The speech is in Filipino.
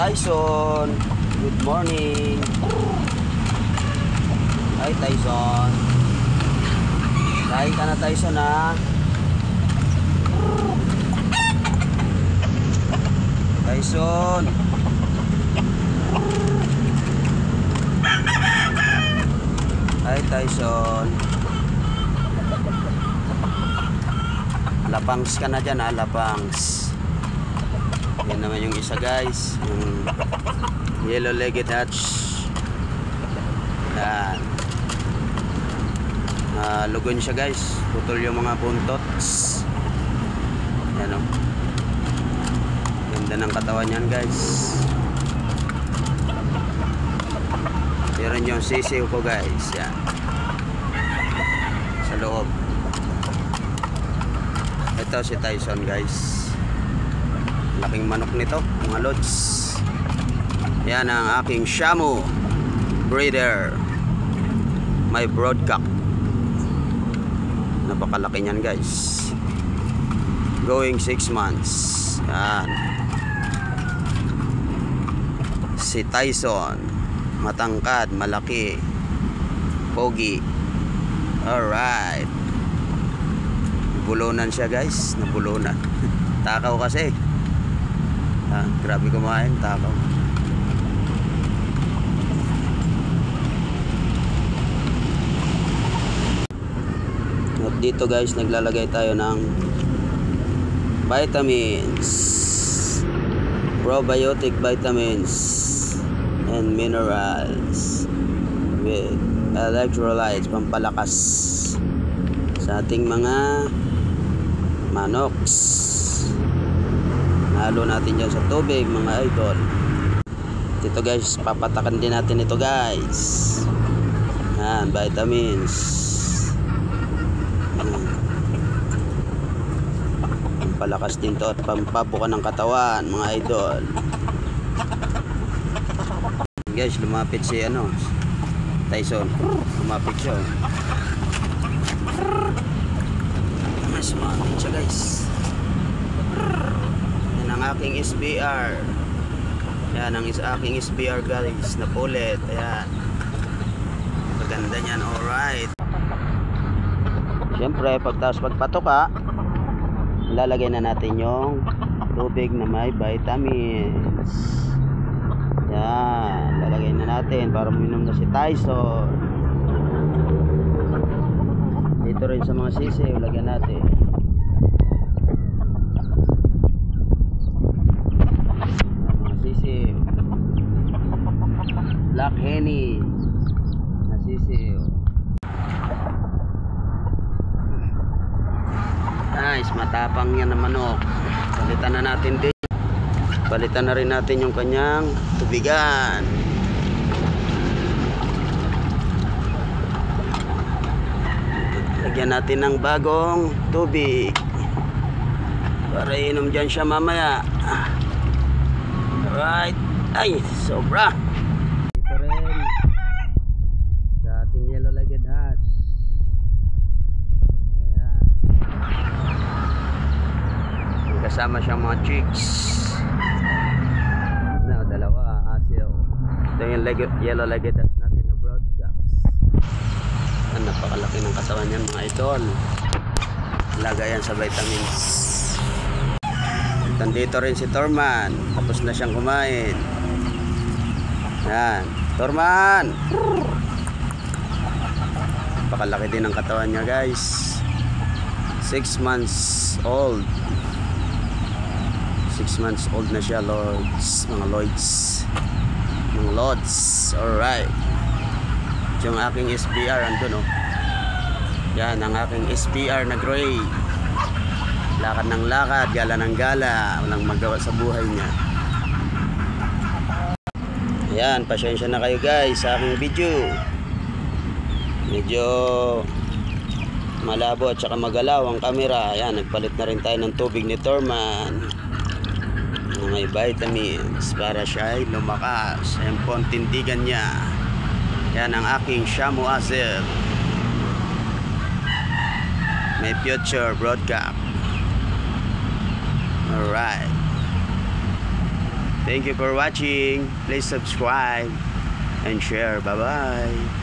Tyson. Good morning. Hi Tyson. Kain ka na Tyson ha. Tyson. Hi Tyson. Lapangs ka na dyan ha, lapangs. Yan naman yung isa guys, yung yellow-legged hatch. Yan. Lugon siya guys, putol yung mga buntots. Yan o. Ganda ng katawan yan guys. Meron yung sisiw ko guys. Yan. Sa loob. Ito si Tyson guys. Laking manok nito mga lods. Yan ang aking Shamu breeder. May broadcock. Napakalaki niyan guys. Going 6 months. Yan. Si Tyson. Matangkad, malaki. Pogi. Alright. Nabulunan siya guys. Nabulunan. Takaw kasi. Grabe kumain, takaw. At dito guys, naglalagay tayo ng vitamins, probiotic vitamins and minerals with electrolytes, pampalakas sa ating mga manoks. Halo natin dyan sa tubig mga idol. Dito guys, papatakan din natin ito guys. Yan, vitamins. Pampalakas din to at pampabuka ng katawan mga idol. Guys, lumapit si Tyson. Lumapit siya. Mas lumapit siya guys. Ang aking SBR. Yan ang aking SBR guys na pullet. Ayan. Maganda niyan. Alright. Siyempre pagpatok lalagay na natin yung tubig na may vitamins. Yan. Lalagay na natin para uminom na si Tyson. Dito rin sa mga sisiw lagyan natin. Black Henny nasisiw. Nice, matapang yan na manok. Palitan na natin din. Palitan na rin natin yung kanyang tubigan. Lagyan natin ng bagong tubig para inom dyan siya mamaya. Alright. Ay, sobra. Kasama siyang mga chicks. Dalawa, asil. Ito yung yellow-legged hatch natin na broadcast. Napakalaki ng katawan yan mga idol. Lagayan sa vitamins. Nandito rin si Torman. Tapos na siyang kumain. Yan. Torman! Napakalaki din ng katawan niya guys. 6 months old. 6 months old na siya, Lords, mga Lords. Alright. Yung aking SBR andun yan ang aking SBR na gray. Lakad ng lakad, gala ng gala, walang magawa sa buhay niya. Ayan, pasensya na kayo guys sa aking video. Medyo malabo at saka magalaw ang camera. Ayan, nagpalit na rin tayo ng tubig ni Torman. May vitamins para siya ay lumakas. Ayan po ang tindigan niya. Yan ang aking Shamu Asil. May future broadcast. Alright. Thank you for watching. Please subscribe and share. Bye-bye.